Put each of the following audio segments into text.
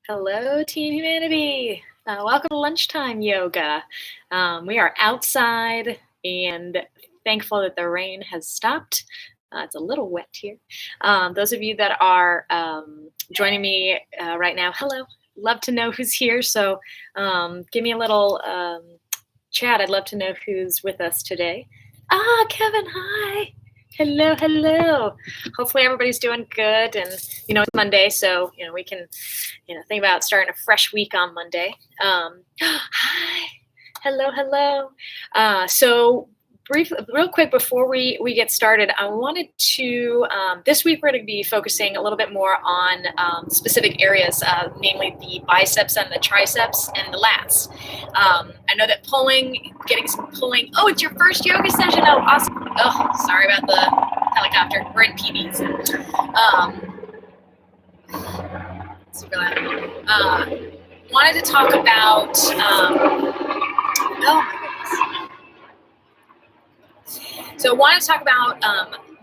Hello, Team Humanity. Welcome to lunchtime yoga. We are outside and thankful that the rain has stopped. It's a little wet here. Those of you that are joining me right now, hello. Love to know who's here. So give me a little chat. I'd love to know who's with us today. Kevin, hi. Hello, hello. Hopefully everybody's doing good. And, it's Monday, so, we can think about starting a fresh week on Monday. Hi, hello, hello. So real quick before we get started, I wanted to, this week we're going to be focusing a little bit more on specific areas, namely the biceps and the triceps and the lats. I know that getting some pulling. Oh, it's your first yoga session. Oh, awesome. Oh, sorry about the helicopter. We're in PBs. Super loud. Wanted to talk about, oh my goodness. So I wanted to talk about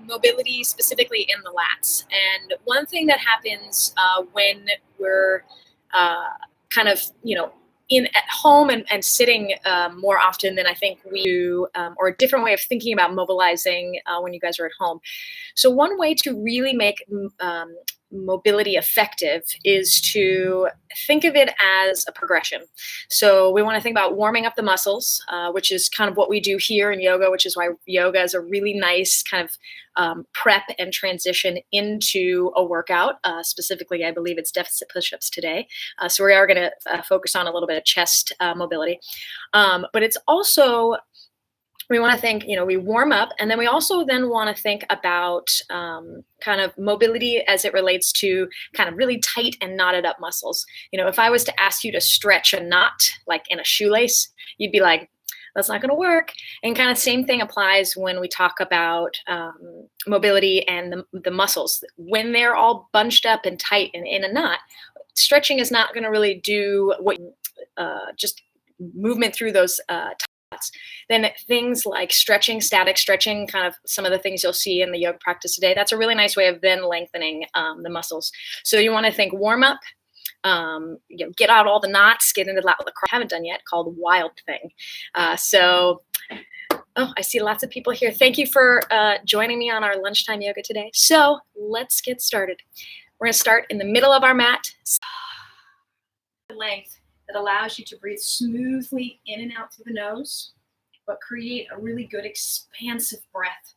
mobility specifically in the lats. And one thing that happens when we're kind of, at home and sitting more often than I think we do, or a different way of thinking about mobilizing when you guys are at home. So one way to really make mobility effective is to think of it as a progression. So we want to think about warming up the muscles, which is kind of what we do here in yoga, which is why yoga is a really nice kind of prep and transition into a workout. Specifically, I believe it's deficit push-ups today. So we are going to focus on a little bit of chest mobility. But it's also, we want to think, we warm up, and then we also then want to think about kind of mobility as it relates to kind of really tight and knotted up muscles. If I was to ask you to stretch a knot, like in a shoelace, you'd be like, that's not going to work. And kind of same thing applies when we talk about mobility and the muscles. When they're all bunched up and tight and in a knot, stretching is not going to really do what just movement through those then things like stretching, static stretching, kind of some of the things you'll see in the yoga practice today, that's a really nice way of then lengthening the muscles. So you want to think warm up, get out all the knots, get into that I haven't done yet called wild thing. I see lots of people here. Thank you for joining me on our lunchtime yoga today. So let's get started. We're going to start in the middle of our mat. Length that allows you to breathe smoothly in and out through the nose, but create a really good expansive breath.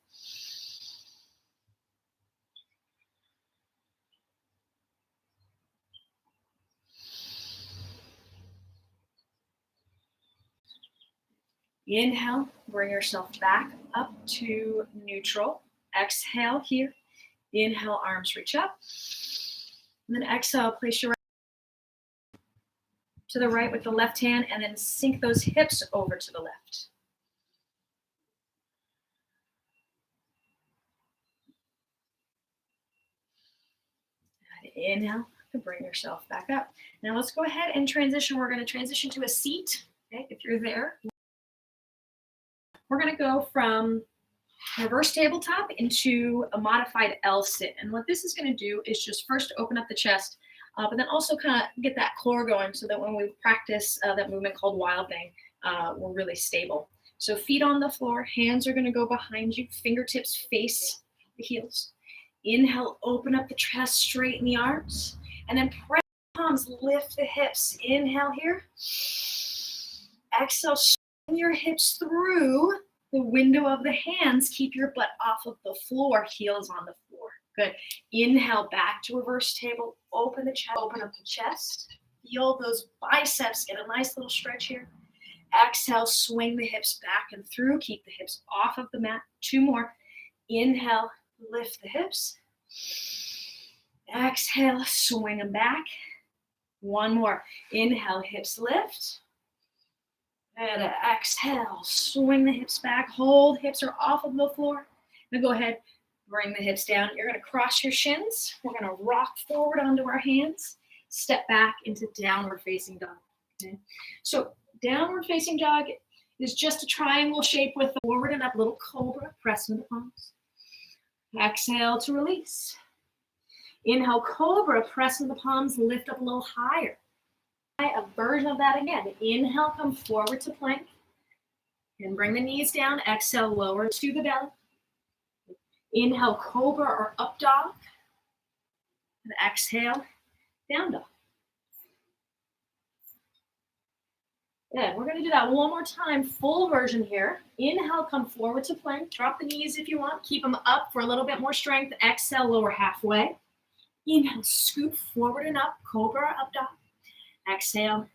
Inhale, bring yourself back up to neutral. Exhale here. Inhale, arms reach up. And then exhale, place your to the right with the left hand, and then sink those hips over to the left. Inhale to bring yourself back up. Now let's go ahead and transition. We're going to transition to a seat. Okay, if you're there, we're going to go from reverse tabletop into a modified L sit. And what this is going to do is just first open up the chest, but then also kind of get that core going so that when we practice that movement called wild thing, we're really stable. So feet on the floor, hands are going to go behind you, fingertips face the heels. Inhale, open up the chest, straighten the arms, and then press the palms, lift the hips. Inhale here. Exhale, swing your hips through the window of the hands. Keep your butt off of the floor, heels on the floor. Good. Inhale, back to reverse table. Open the chest, open up the chest. Feel those biceps, get a nice little stretch here. Exhale, swing the hips back and through. Keep the hips off of the mat. 2 more. Inhale, lift the hips. Exhale, swing them back. 1 more. Inhale, hips lift. And exhale, swing the hips back. Hold, hips are off of the floor. Now go ahead, bring the hips down. You're going to cross your shins. We're going to rock forward onto our hands. Step back into downward facing dog. Okay? So downward facing dog is just a triangle shape with the forward and up, little cobra. Press with the palms. Exhale to release. Inhale, cobra, pressing the palms, lift up a little higher. A version of that again. Inhale, come forward to plank. And bring the knees down. Exhale, lower to the belly. Inhale, cobra or up dog. And exhale, down dog. Good. We're going to do that one more time. Full version here. Inhale, come forward to plank. Drop the knees if you want. Keep them up for a little bit more strength. Exhale, lower halfway. Inhale, scoop forward and up. Cobra, up dog. Exhale,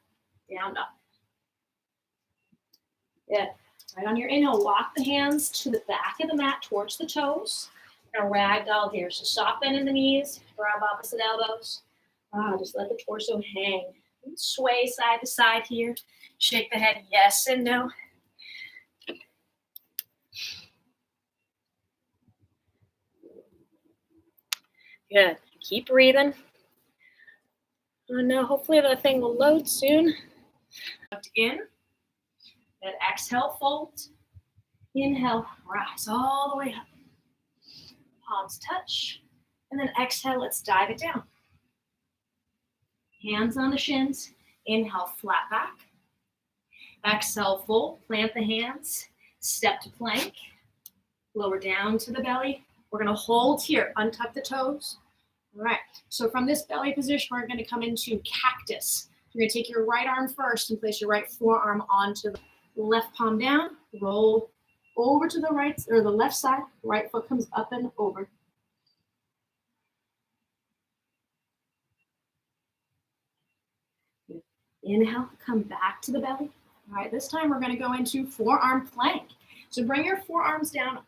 down dog. Good. Right on your inhale, walk the hands to the back of the mat towards the toes. We're going to ragdoll here. So soft bend in the knees, grab opposite elbows. Just let the torso hang. Sway side to side here. Shake the head yes and no. Good. Keep breathing. Oh no, hopefully the thing will load soon. In. And exhale, fold. Inhale, rise all the way up. Palms touch. And then exhale, let's dive it down. Hands on the shins. Inhale, flat back. Exhale, fold. Plant the hands. Step to plank. Lower down to the belly. We're going to hold here. Untuck the toes. All right. So from this belly position, we're going to come into cactus. You're going to take your right arm first and place your right forearm onto the left palm down. Roll over to the right or the left side. Right foot comes up and over. Inhale, come back to the belly. All right, this time we're going to go into forearm plank. So bring your forearms down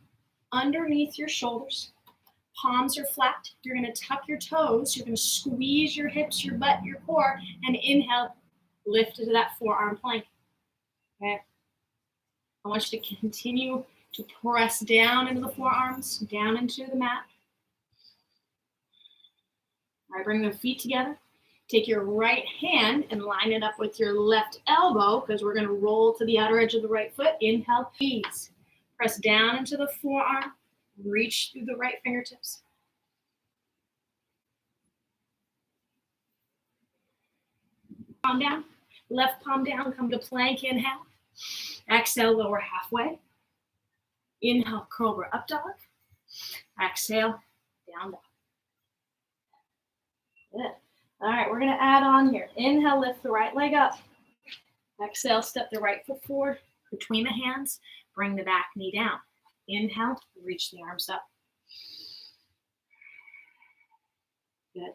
underneath your shoulders. Palms are flat. You're going to tuck your toes. You're going to squeeze your hips, your butt, your core, and inhale, lift into that forearm plank. Okay. I want you to continue to press down into the forearms, down into the mat. All right, bring the feet together. Take your right hand and line it up with your left elbow because we're going to roll to the outer edge of the right foot. Inhale, please. Press down into the forearm. Reach through the right fingertips. Palm down. Left palm down. Come to plank. Inhale. Exhale, lower halfway. Inhale, cobra, up dog. Exhale, down dog. Good. All right, we're going to add on here. Inhale, lift the right leg up. Exhale, step the right foot forward between the hands. Bring the back knee down. Inhale, reach the arms up. Good.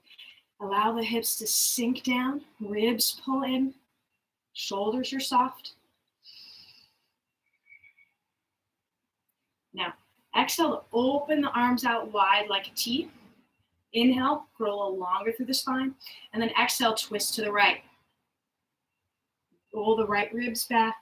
Allow the hips to sink down. Ribs pull in. Shoulders are soft. Now, exhale, open the arms out wide like a T. Inhale, grow a little longer through the spine. And then exhale, twist to the right. Roll the right ribs back.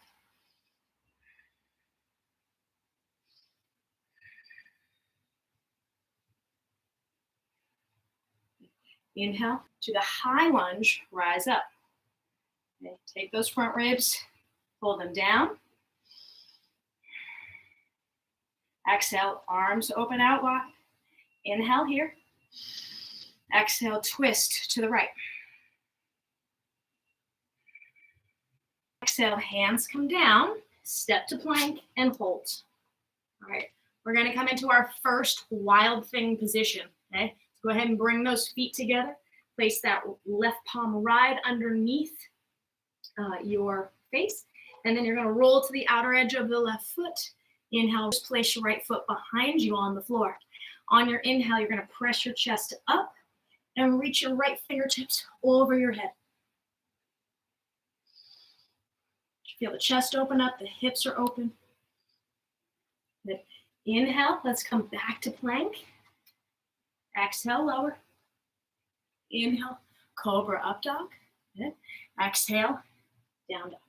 Inhale, to the high lunge, rise up. Okay, take those front ribs, pull them down. Exhale, arms open out wide. Inhale here. Exhale, twist to the right. Exhale, hands come down, step to plank, and hold. All right, we're going to come into our first wild thing position. Okay, so go ahead and bring those feet together. Place that left palm right underneath your face, and then you're going to roll to the outer edge of the left foot. Inhale, just place your right foot behind you on the floor. On your inhale, you're going to press your chest up and reach your right fingertips over your head. Feel the chest open up, the hips are open. Good. Inhale, let's come back to plank. Exhale, lower. Inhale, cobra, up dog. Good. Exhale, down dog.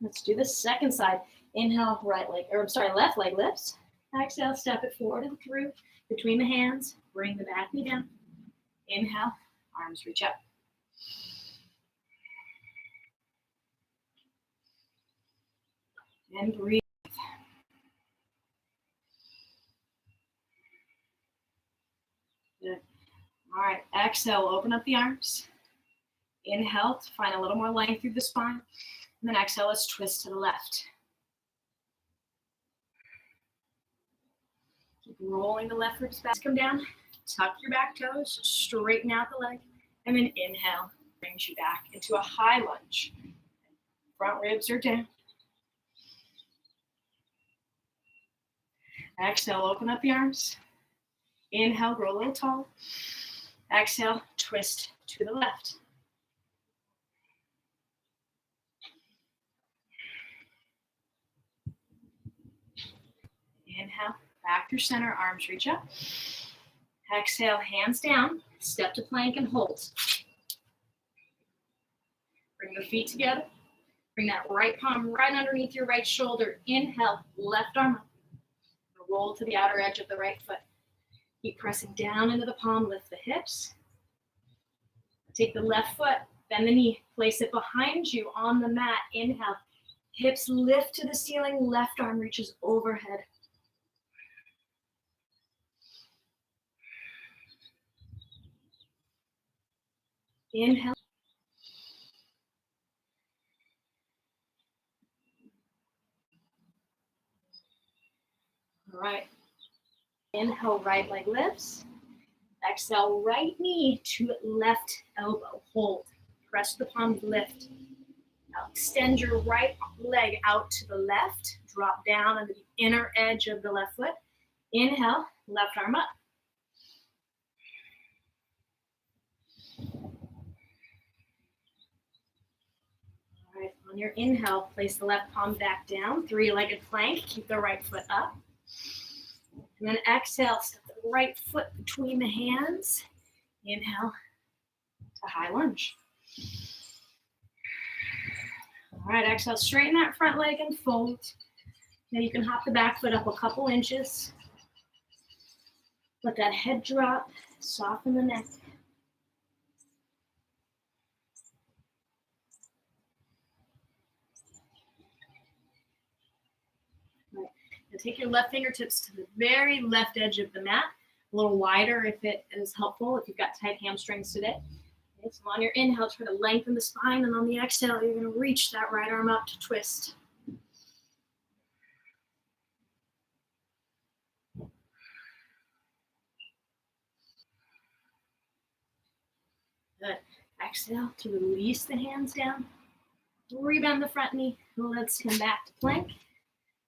Let's do the second side. Inhale, left leg lifts. Exhale, step it forward and through between the hands. Bring the back knee down. Inhale, arms reach up. And breathe. All right, exhale, open up the arms. Inhale to find a little more length through the spine. And then exhale, let's twist to the left. Keep rolling the left ribs back. Come down, tuck your back toes, straighten out the leg, and then inhale, brings you back into a high lunge. Front ribs are down. Exhale, open up the arms. Inhale, grow a little tall. Exhale, twist to the left. Inhale, back through center, arms reach up. Exhale, hands down, step to plank and hold. Bring the feet together. Bring that right palm right underneath your right shoulder. Inhale, left arm up. Roll to the outer edge of the right foot. Keep pressing down into the palm, lift the hips. Take the left foot, bend the knee, place it behind you on the mat. Inhale, hips lift to the ceiling, left arm reaches overhead. Inhale. All right. Inhale, right leg lifts. Exhale, right knee to left elbow. Hold. Press the palms, lift. Now extend your right leg out to the left. Drop down on the inner edge of the left foot. Inhale, left arm up. All right, on your inhale, place the left palm back down. Three-legged plank. Keep the right foot up. And then exhale, step the right foot between the hands. Inhale to high lunge. All right, exhale, straighten that front leg and fold. Now you can hop the back foot up a couple inches. Let that head drop, soften the neck. All right. Now take your left fingertips to the very left edge of the mat, a little wider if it is helpful, if you've got tight hamstrings today. Okay, so on your inhale, try to lengthen the spine, and on the exhale, you're going to reach that right arm up to twist. Good. Exhale to release the hands down. Rebend the front knee. Let's come back to plank.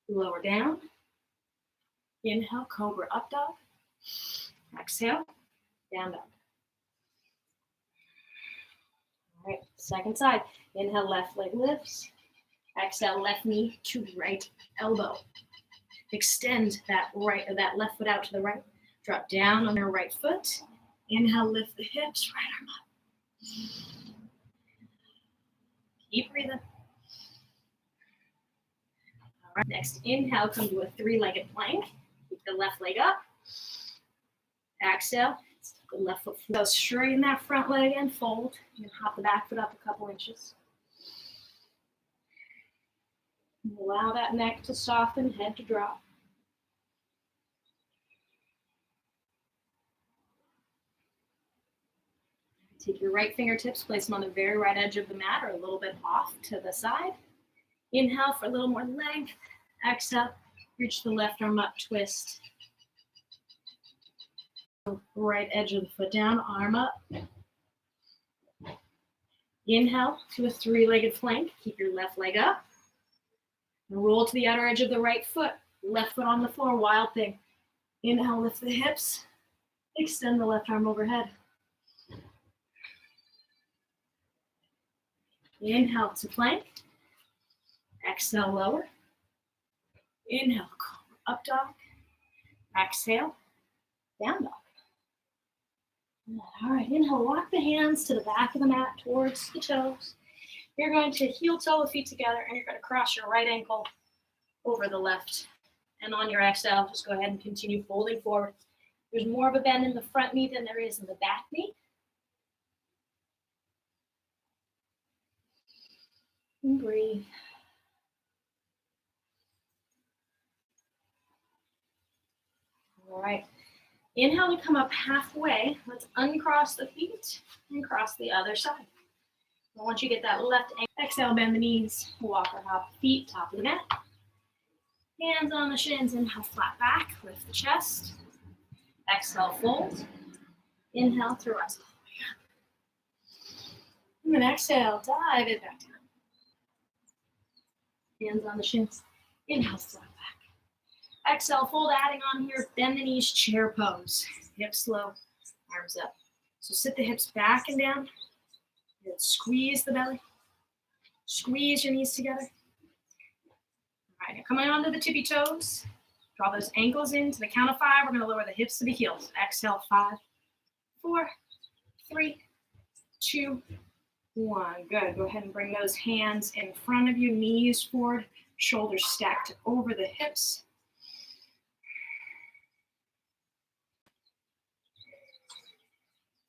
Lower down. Inhale, cobra up dog. Exhale, down dog. All right, second side. Inhale, left leg lifts. Exhale, left knee to right elbow. Extend that left foot out to the right. Drop down on your right foot. Inhale, lift the hips, right arm up. Keep breathing. All right, next inhale, come to a three-legged plank. Keep the left leg up. Exhale, the left foot. So straighten that front leg and fold. You can hop the back foot up a couple inches. And allow that neck to soften, head to drop. Take your right fingertips, place them on the very right edge of the mat or a little bit off to the side. Inhale for a little more length. Exhale, reach the left arm up, twist. Right edge of the foot down, arm up. Inhale to a three-legged plank. Keep your left leg up. And roll to the outer edge of the right foot. Left foot on the floor, wild thing. Inhale, lift the hips. Extend the left arm overhead. Inhale to plank. Exhale, lower. Inhale, up dog. Exhale, down dog. All right, inhale, walk the hands to the back of the mat towards the toes. You're going to heel toe the feet together, and you're going to cross your right ankle over the left. And on your exhale, just go ahead and continue folding forward. There's more of a bend in the front knee than there is in the back knee. And breathe. All right. Inhale to come up halfway. Let's uncross the feet and cross the other side. Once you get that left ankle, exhale, bend the knees, walk or hop the feet, top of the mat. Hands on the shins, inhale, flat back, lift the chest. Exhale, fold. Inhale, thrust. And then exhale, dive it back down. Hands on the shins. Inhale, flat back. Exhale, fold, adding on here, bend the knees, chair pose. Hips low, arms up. So sit the hips back and down. And squeeze the belly. Squeeze your knees together. All right, now coming onto the tippy toes. Draw those ankles in to the count of 5. We're going to lower the hips to the heels. Exhale, 5, 4, 3, 2, 1. Good. Go ahead and bring those hands in front of you, knees forward, shoulders stacked over the hips.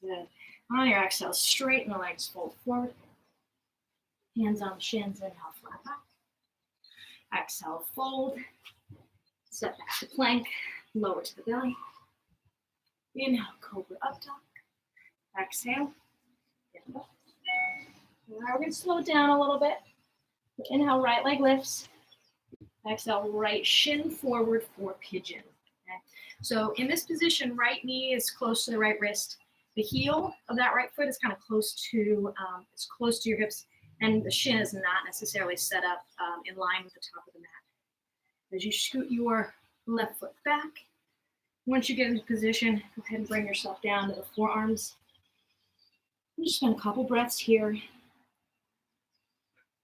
Good. On your exhale, straighten the legs, fold forward. Hands on the shins, inhale, flat back. Exhale, fold. Step back to plank, lower to the belly. Inhale, cobra up dog. Exhale. Down dog. All right, we're going to slow it down a little bit. Inhale, right leg lifts. Exhale, right shin forward for pigeon. Okay? So in this position, right knee is close to the right wrist. The heel of that right foot is kind of close to your hips, and the shin is not necessarily set up in line with the top of the mat. As you scoot your left foot back, once you get into position, go ahead and bring yourself down to the forearms. You just spend a couple breaths here.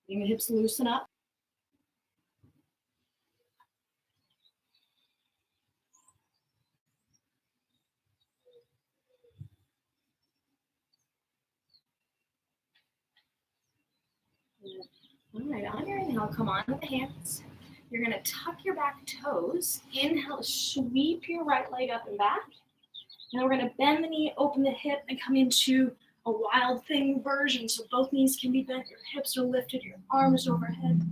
Letting the hips loosen up. All right, on your inhale, come on with the hands. You're going to tuck your back toes. Inhale, sweep your right leg up and back. Now we're going to bend the knee, open the hip, and come into a wild thing version. So both knees can be bent, your hips are lifted, your arms overhead.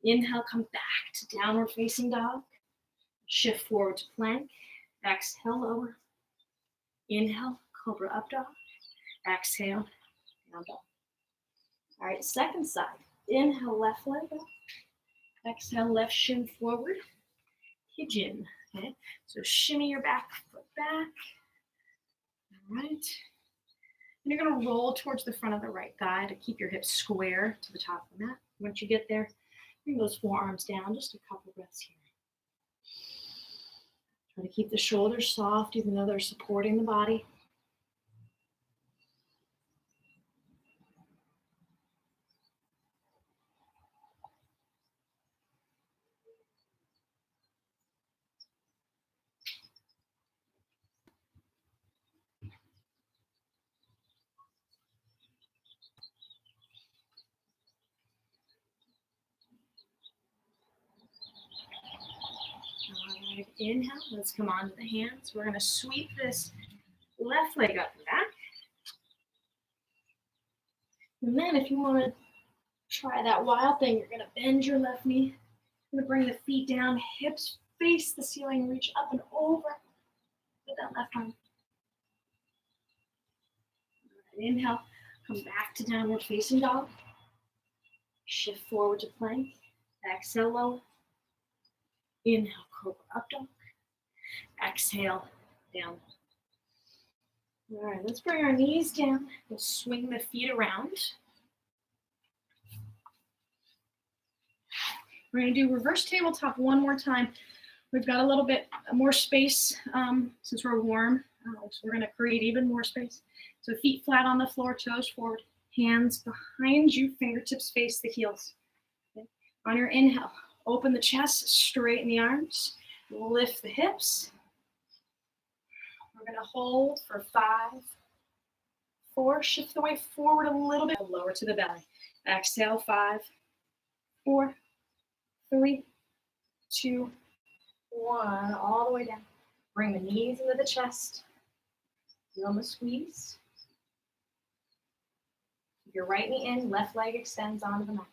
Inhale, come back to downward facing dog. Shift forward to plank. Exhale, lower. Inhale, cobra up dog. Exhale, down dog. All right, second side. Inhale, left leg up. Exhale, left shin forward. Pigeon. Okay, so shimmy your back foot back. All right. And you're going to roll towards the front of the right thigh to keep your hips square to the top of the mat. Once you get there, bring those forearms down. Just a couple breaths here. Try to keep the shoulders soft, even though they're supporting the body. All right, inhale. Let's come onto the hands. We're going to sweep this left leg up and back. And then if you want to try that wild thing, you're going to bend your left knee. You're going to bring the feet down, hips face the ceiling, reach up and over with that left arm. Right, inhale, come back to downward facing dog. Shift forward to plank. Exhale, lower. Inhale, cobra up dog. Exhale, down. All right, let's bring our knees down. We'll swing the feet around. We're going to do reverse tabletop one more time. We've got a little bit more space since we're warm. So we're going to create even more space. So feet flat on the floor, toes forward, hands behind you, fingertips face the heels. Okay. On your inhale, open the chest, straighten the arms, lift the hips. We're going to hold for 5, 4, shift the weight forward a little bit, lower to the belly. Exhale, 5, 4, 3, 2, 1, all the way down. Bring the knees into the chest. Feel the squeeze. Keep your right knee in, left leg extends onto the mat.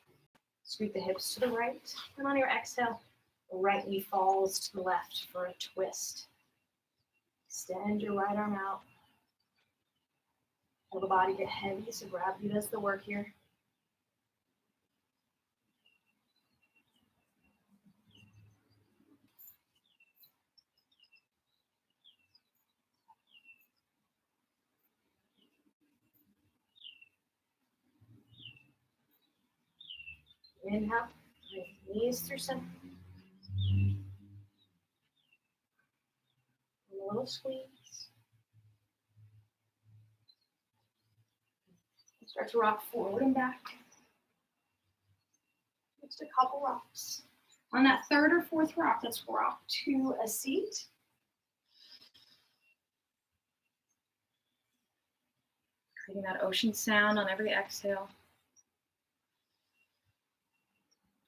Sweep the hips to the right. And on your exhale, The right knee falls to the left for a twist. Extend your right arm out. Feel the body get heavy, so gravity does the work here. Inhale, knees through center. A little squeeze. Start to rock forward and back. Just a couple rocks. On that third or fourth rock, let's rock to a seat. Creating that ocean sound on every exhale.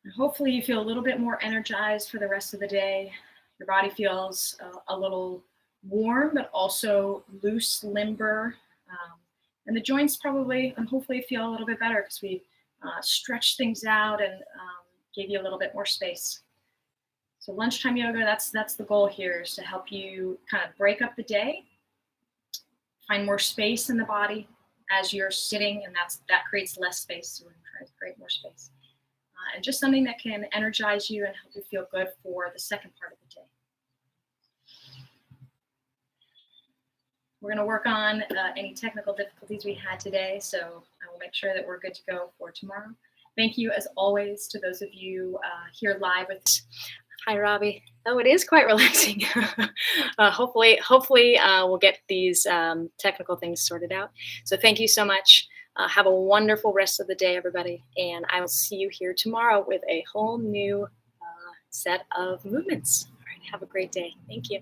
And hopefully you feel a little bit more energized for the rest of the day. Your body feels a little warm, but also loose, limber. And the joints probably and hopefully feel a little bit better because we stretched things out and gave you a little bit more space. So lunchtime yoga, that's the goal here, is to help you kind of break up the day, find more space in the body as you're sitting, and that creates less space. So we're trying to create more space. And just something that can energize you and help you feel good for the second part of the day. We're going to work on any technical difficulties we had today, so I will make sure that we're good to go for tomorrow. Thank you, as always, to those of you here live with us. Hi, Robbie. Oh, it is quite relaxing. Hopefully, we'll get these technical things sorted out. So thank you so much. Have a wonderful rest of the day, everybody. And I will see you here tomorrow with a whole new set of movements. All right, have a great day. Thank you.